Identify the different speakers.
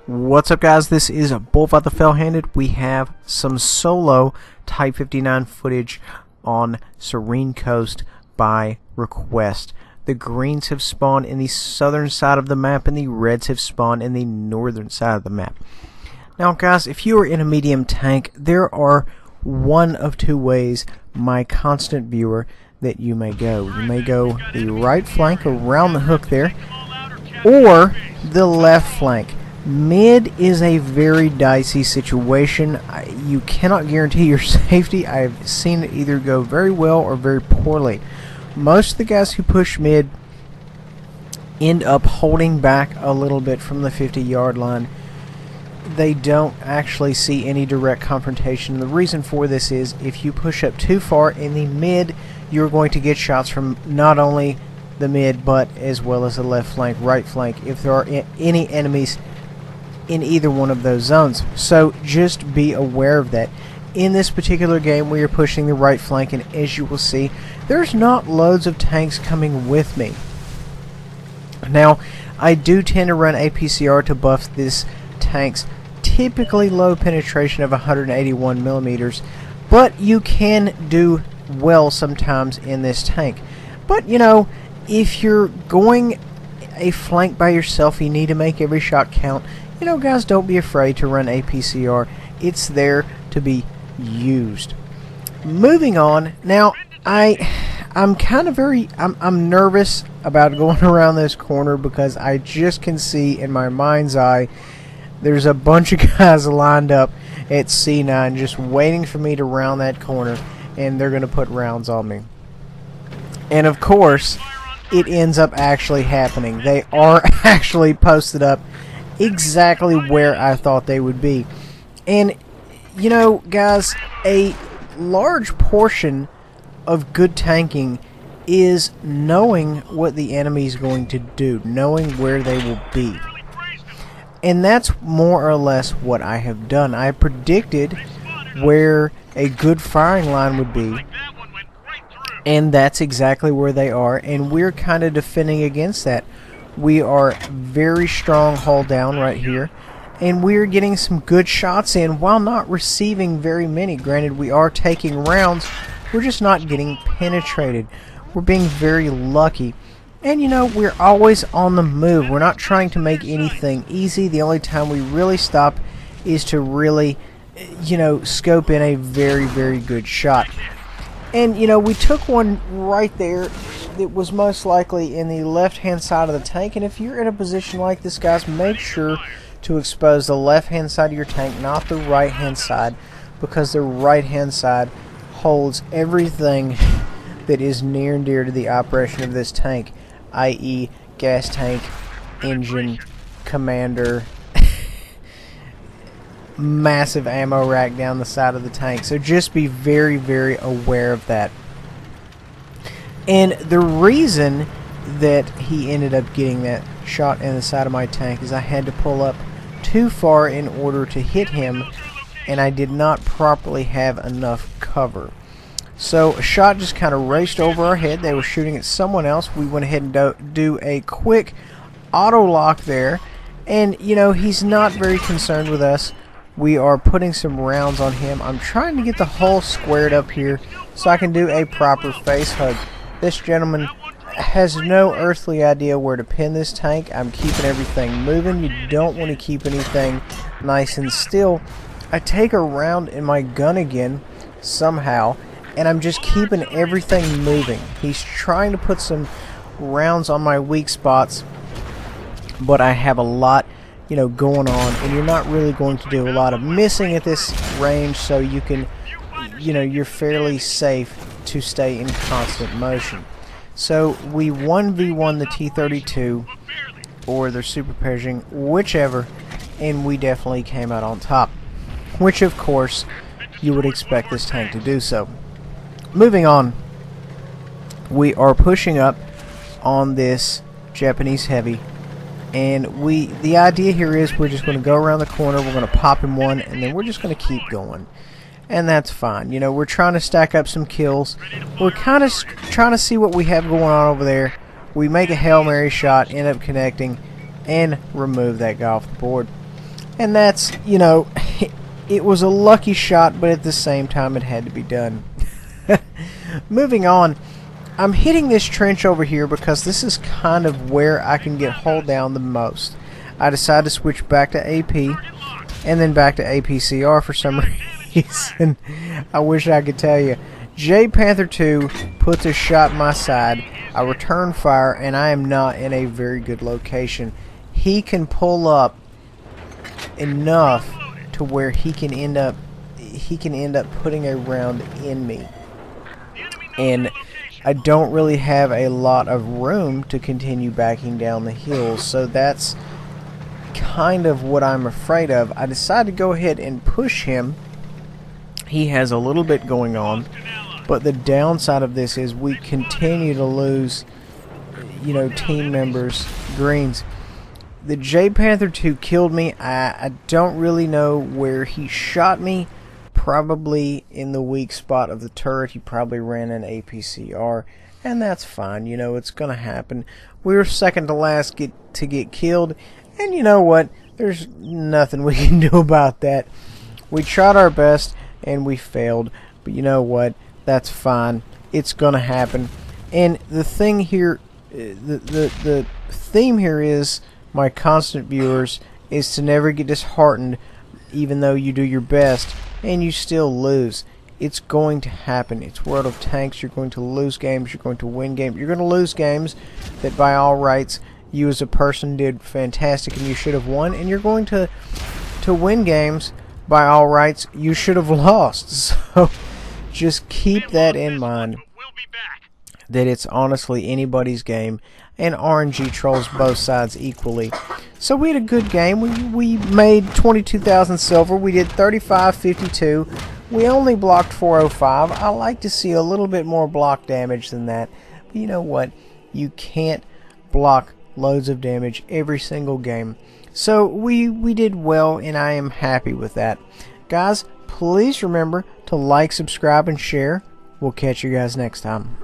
Speaker 1: What's up, guys? This is Bullfight the Fell-Handed. We have some solo Type 59 footage on Serene Coast by request. The greens have spawned in the southern side of the map and the reds have spawned in the northern side of the map. Now, guys, if you are in a medium tank, there are one of two ways, my constant viewer, that you may go. You may go the right flank around the hook there, or the left flank. Mid is a very dicey situation. You cannot guarantee your safety. I've seen it either go very well or very poorly. Most of the guys who push mid end up holding back a little bit from the 50-yard line. They don't actually see any direct confrontation. The reason for this is if you push up too far in the mid, you're going to get shots from not only the mid but as well as the left flank, right flank, if there are any enemies in either one of those zones. So just be aware of that. In this particular game, we are pushing the right flank, and as you will see, there's not loads of tanks coming with me. Now, I do tend to run APCR to buff this tank's typically low penetration of 181 millimeters, but you can do well sometimes in this tank. But you know, if you're going a flank by yourself, you need to make every shot count. You know, guys, don't be afraid to run APCR. It's there to be used. Moving on. Now, I'm kind of I'm nervous about going around this corner because I just can see in my mind's eye there's a bunch of guys lined up at C9 just waiting for me to round that corner, and they're going to put rounds on me. And of course, it ends up actually happening. They are actually posted up exactly where I thought they would be. And you know, guys, a large portion of good tanking is knowing what the enemy is going to do, knowing where they will be. And that's more or less what I have done. I predicted where a good firing line would be, and that's exactly where they are, and we're kind of defending against that. We are very strong hull down right here, and we're getting some good shots in while not receiving very many. Granted, we are taking rounds, we're just not getting penetrated. We're being very lucky. And you know, we're always on the move. We're not trying to make anything easy. The only time we really stop is to really, you know, scope in a very, very good shot. And you know, we took one right there that was most likely in the left-hand side of the tank. And if you're in a position like this, guys, make sure to expose the left-hand side of your tank, not the right-hand side, because the right-hand side holds everything that is near and dear to the operation of this tank, i.e. gas tank, engine, commander, massive ammo rack down the side of the tank. So just be very, very aware of that. And the reason that he ended up getting that shot in the side of my tank is I had to pull up too far in order to hit him, and I did not properly have enough cover. So a shot just kind of raced over our head. They were shooting at someone else. We went ahead and do a quick auto lock there, and you know, he's not very concerned with us. We are putting some rounds on him. I'm trying to get the hull squared up here so I can do a proper face hug. This gentleman has no earthly idea where to pin this tank. I'm keeping everything moving. You don't want to keep anything nice and still. I take a round in my gun again somehow, and I'm just keeping everything moving. He's trying to put some rounds on my weak spots, but I have a lot, you know, going on, and you're not really going to do a lot of missing at this range, so you can, you know, you're fairly safe to stay in constant motion. So we 1v1 the T-32 or the Super Pershing, whichever, and we definitely came out on top, which of course you would expect this tank to do so. Moving on, we are pushing up on this Japanese heavy, and the idea here is we're just going to go around the corner, we're going to pop him one, and then we're just going to keep going. And that's fine. You know, we're trying to stack up some kills. We're kind of trying to see what we have going on over there. We make a Hail Mary shot, end up connecting, and remove that guy off the board. And that's, you know, it was a lucky shot, but at the same time it had to be done. Moving on, I'm hitting this trench over here because this is kind of where I can get hull down the most. I decided to switch back to AP and then back to APCR for some reason. I wish I could tell you. J Panther 2 puts a shot in my side. I return fire and I am not in a very good location. He can pull up enough to where he can end up putting a round in me, and I don't really have a lot of room to continue backing down the hills, so that's kind of what I'm afraid of. I decided to go ahead and push him. He has a little bit going on, but the downside of this is we continue to lose, you know, team members, greens. The J Panther 2 killed me. I don't really know where he shot me. Probably in the weak spot of the turret. He probably ran an APCR, and that's fine. You know, it's gonna happen. We were second to last to get killed, and you know what? There's nothing we can do about that. We tried our best and we failed, but you know what? That's fine. It's gonna happen. And the thing here, the theme here is, my constant viewers, is to never get disheartened even though you do your best and you still lose. It's going to happen. It's World of Tanks. You're going to lose games. You're going to win games. You're going to lose games that by all rights you as a person did fantastic and you should have won, and you're going to win games by all rights you should have lost. So just keep that in mind, that it's honestly anybody's game, and RNG trolls both sides equally. So we had a good game. We made 22,000 silver. We did 3552. We only blocked 405. I like to see a little bit more block damage than that. But you know what? You can't block loads of damage every single game. So we did well, and I am happy with that. Guys, please remember to like, subscribe, and share. We'll catch you guys next time.